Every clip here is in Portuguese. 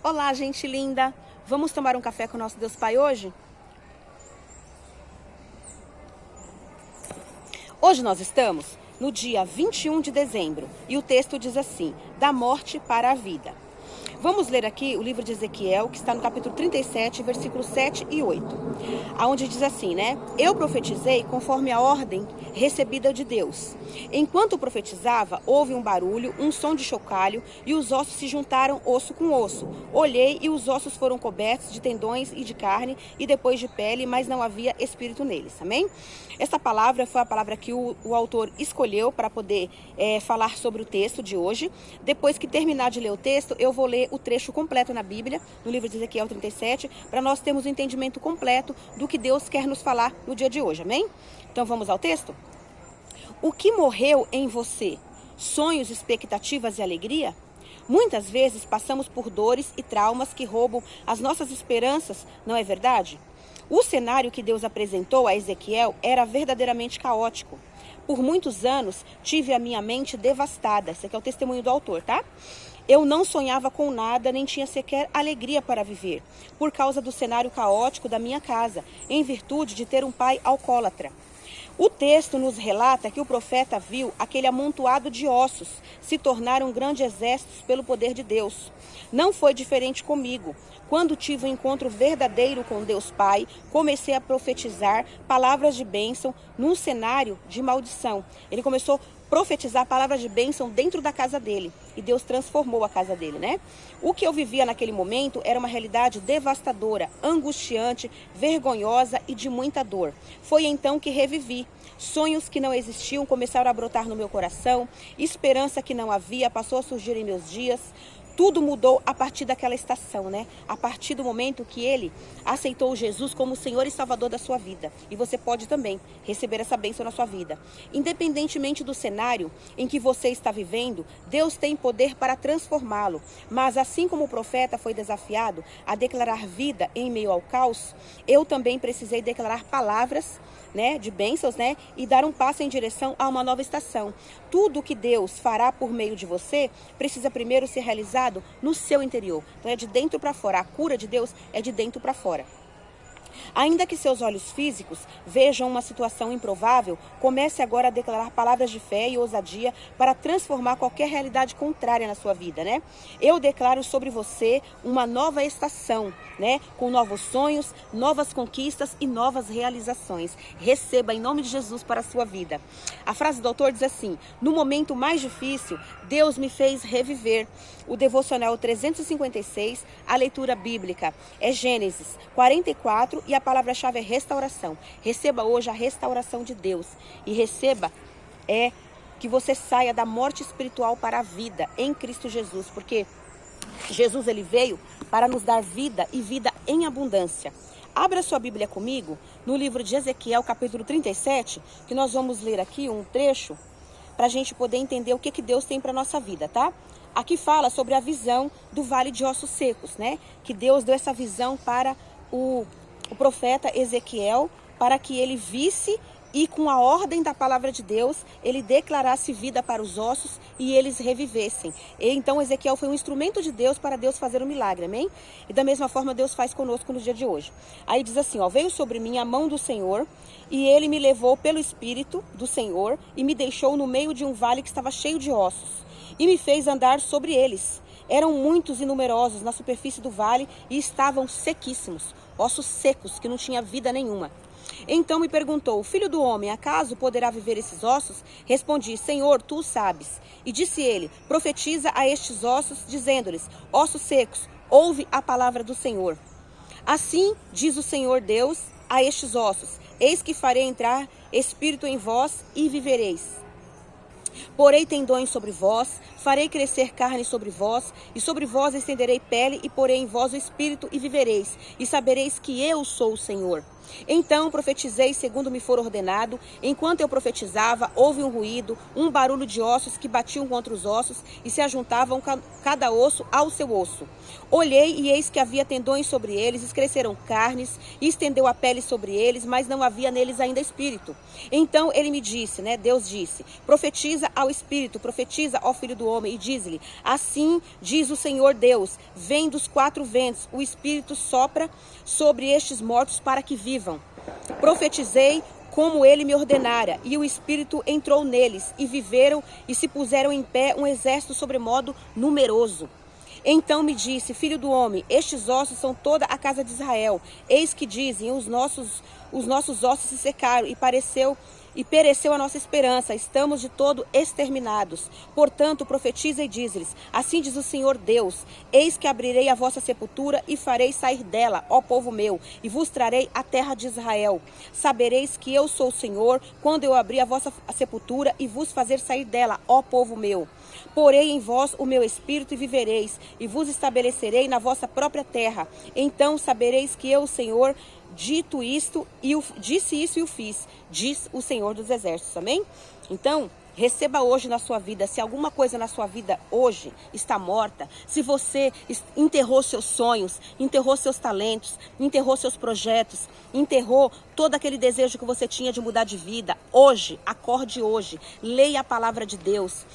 Olá, gente linda! Vamos tomar um café com o nosso Deus Pai hoje? Hoje nós estamos no dia 21 de dezembro e o texto diz assim: da morte para a vida. Vamos ler aqui o livro de Ezequiel, que está no capítulo 37, versículos 7 e 8. Aonde diz assim, né? Eu profetizei conforme a ordem recebida de Deus. Enquanto profetizava, houve um barulho, um som de chocalho, e os ossos se juntaram osso com osso. Olhei e os ossos foram cobertos de tendões e de carne, e depois de pele, mas não havia espírito neles. Amém? Esta palavra foi a palavra que o autor escolheu para poder falar sobre o texto de hoje. Depois que terminar de ler o texto, eu vou ler o trecho completo na Bíblia, no livro de Ezequiel 37, para nós termos um entendimento completo do que Deus quer nos falar no dia de hoje. Amém? Então vamos ao texto? O que morreu em você? Sonhos, expectativas e alegria? Muitas vezes passamos por dores e traumas que roubam as nossas esperanças, não é verdade? O cenário que Deus apresentou a Ezequiel era verdadeiramente caótico. Por muitos anos, tive a minha mente devastada. Esse aqui é o testemunho do autor, tá? Eu não sonhava com nada, nem tinha sequer alegria para viver, por causa do cenário caótico da minha casa, em virtude de ter um pai alcoólatra. O texto nos relata que o profeta viu aquele amontoado de ossos se tornar um grande exército pelo poder de Deus. Não foi diferente comigo. Quando tive um encontro verdadeiro com Deus Pai, comecei a profetizar palavras de bênção num cenário de maldição. Ele começou a profetizar palavras de bênção dentro da casa dele. E Deus transformou a casa dele, né? O que eu vivia naquele momento era uma realidade devastadora, angustiante, vergonhosa e de muita dor. Foi então que revivi. Sonhos que não existiam começaram a brotar no meu coração. Esperança que não havia passou a surgir em meus dias. Tudo mudou a partir daquela estação, né? A partir do momento que ele aceitou Jesus como Senhor e Salvador da sua vida. E você pode também receber essa bênção na sua vida. Independentemente do cenário em que você está vivendo, Deus tem poder para transformá-lo. Mas assim como o profeta foi desafiado a declarar vida em meio ao caos, eu também precisei declarar palavras, né, de bênçãos, né, e dar um passo em direção a uma nova estação. Tudo que Deus fará por meio de você precisa primeiro ser realizado no seu interior. Então é de dentro para fora. A cura de Deus é de dentro para fora. Ainda que seus olhos físicos vejam uma situação improvável, comece agora a declarar palavras de fé e ousadia para transformar qualquer realidade contrária na sua vida, né? Eu declaro sobre você uma nova estação, né? Com novos sonhos, novas conquistas e novas realizações. Receba em nome de Jesus para a sua vida. A frase do autor diz assim: no momento mais difícil, Deus me fez reviver. O devocional 356, a leitura bíblica é Gênesis 44 e a palavra-chave é restauração. Receba hoje a restauração de Deus e receba que você saia da morte espiritual para a vida em Cristo Jesus, porque Jesus ele veio para nos dar vida e vida em abundância. Abra sua Bíblia comigo no livro de Ezequiel, capítulo 37, que nós vamos ler aqui um trecho para a gente poder entender o que Deus tem para a nossa vida, tá? Aqui fala sobre a visão do vale de ossos secos, né? Que Deus deu essa visão para o profeta Ezequiel, para que ele visse e com a ordem da palavra de Deus, ele declarasse vida para os ossos e eles revivessem. E então Ezequiel foi um instrumento de Deus para Deus fazer um milagre, amém? E da mesma forma Deus faz conosco no dia de hoje. Aí diz assim, ó: veio sobre mim a mão do Senhor e ele me levou pelo Espírito do Senhor e me deixou no meio de um vale que estava cheio de ossos e me fez andar sobre eles. Eram muitos e numerosos na superfície do vale e estavam sequíssimos, ossos secos que não tinha vida nenhuma. Então me perguntou: filho do homem, acaso poderá viver esses ossos? Respondi: Senhor, tu o sabes. E disse ele: profetiza a estes ossos, dizendo-lhes: ossos secos, ouve a palavra do Senhor. Assim diz o Senhor Deus a estes ossos: eis que farei entrar espírito em vós e vivereis. Porei tendões sobre vós, farei crescer carne sobre vós, e sobre vós estenderei pele, e porei em vós o espírito, e vivereis, e sabereis que eu sou o Senhor. Então profetizei segundo me for ordenado. Enquanto eu profetizava, houve um ruído, um barulho de ossos que batiam contra os ossos e se ajuntavam cada osso ao seu osso. Olhei e eis que havia tendões sobre eles, cresceram carnes, e estendeu a pele sobre eles, mas não havia neles ainda espírito. Então ele me disse, Deus disse, profetiza ao espírito, profetiza ao filho do homem, e diz-lhe, assim diz o Senhor Deus, vem dos quatro ventos, o espírito sopra sobre estes mortos para que vivam. Profetizei como ele me ordenara, e o espírito entrou neles, e viveram e se puseram em pé um exército sobremodo numeroso. Então me disse, filho do homem, estes ossos são toda a casa de Israel. Eis que dizem, os nossos ossos se secaram e pereceu a nossa esperança, estamos de todo exterminados. Portanto, profetiza e diz-lhes, assim diz o Senhor Deus, eis que abrirei a vossa sepultura e farei sair dela, ó povo meu, e vos trarei a terra de Israel. Sabereis que eu sou o Senhor, quando eu abrir a vossa sepultura e vos fazer sair dela, ó povo meu. Porei em vós o meu espírito e vivereis, e vos estabelecerei na vossa própria terra. Então sabereis que eu, o Senhor, disse isso e o fiz, diz o Senhor dos Exércitos. Amém? Então, receba hoje na sua vida, se alguma coisa na sua vida hoje está morta, se você enterrou seus sonhos, enterrou seus talentos, enterrou seus projetos, enterrou todo aquele desejo que você tinha de mudar de vida, hoje, acorde hoje, leia a palavra de Deus,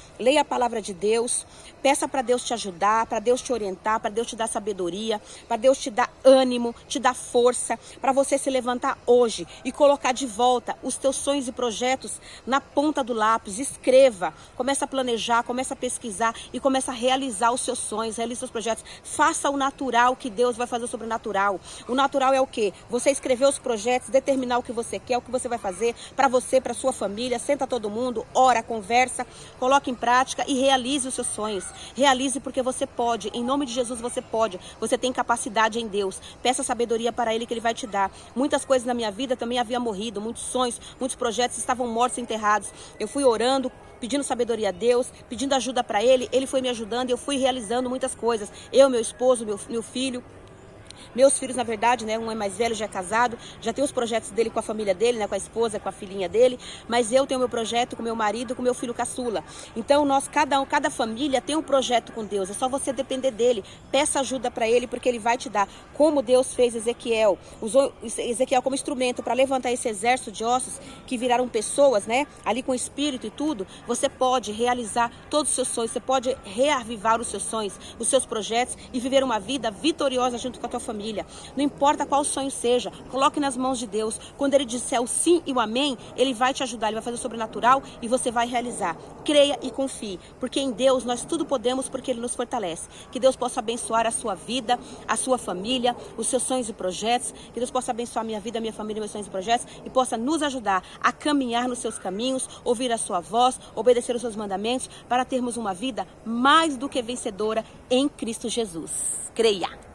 peça para Deus te ajudar, para Deus te orientar, para Deus te dar sabedoria, para Deus te dar ânimo, te dar força, para você se levantar hoje e colocar de volta os teus sonhos e projetos na ponta do lápis. Escreva, começa a planejar, começa a pesquisar e começa a realizar os seus sonhos, realize os seus projetos. Faça o natural, que Deus vai fazer o sobrenatural. O natural é o quê? Você escrever os projetos, determinar o que você quer, o que você vai fazer para você, para sua família. Senta todo mundo, ora, conversa, coloque em prática e realize os seus sonhos. Realize porque você pode, em nome de Jesus você pode. Você tem capacidade em Deus. Peça sabedoria para Ele que Ele vai te dar. Muitas coisas na minha vida também haviam morrido, muitos sonhos, muitos projetos estavam mortos e enterrados. Eu fui orando, pedindo sabedoria a Deus, pedindo ajuda para Ele, Ele foi me ajudando e eu fui realizando muitas coisas. Eu, meu esposo, meu filho. Meus filhos, na verdade, um é mais velho, já é casado, já tem os projetos dele com a família dele, com a esposa, com a filhinha dele, mas eu tenho meu projeto com meu marido, com meu filho caçula. Então, cada família tem um projeto com Deus, é só você depender dele, peça ajuda para ele, porque ele vai te dar. Como Deus fez Ezequiel, usou Ezequiel como instrumento para levantar esse exército de ossos que viraram pessoas, ali com espírito e tudo, você pode realizar todos os seus sonhos, você pode reavivar os seus sonhos, os seus projetos e viver uma vida vitoriosa junto com a tua família. Não importa qual sonho seja, coloque nas mãos de Deus. Quando Ele disser o sim e o amém, Ele vai te ajudar, Ele vai fazer o sobrenatural e você vai realizar. Creia e confie, porque em Deus nós tudo podemos, porque Ele nos fortalece. Que Deus possa abençoar a sua vida, a sua família, os seus sonhos e projetos. Que Deus possa abençoar a minha vida, a minha família, meus sonhos e projetos e possa nos ajudar a caminhar nos seus caminhos, ouvir a sua voz, obedecer os seus mandamentos para termos uma vida mais do que vencedora em Cristo Jesus. Creia!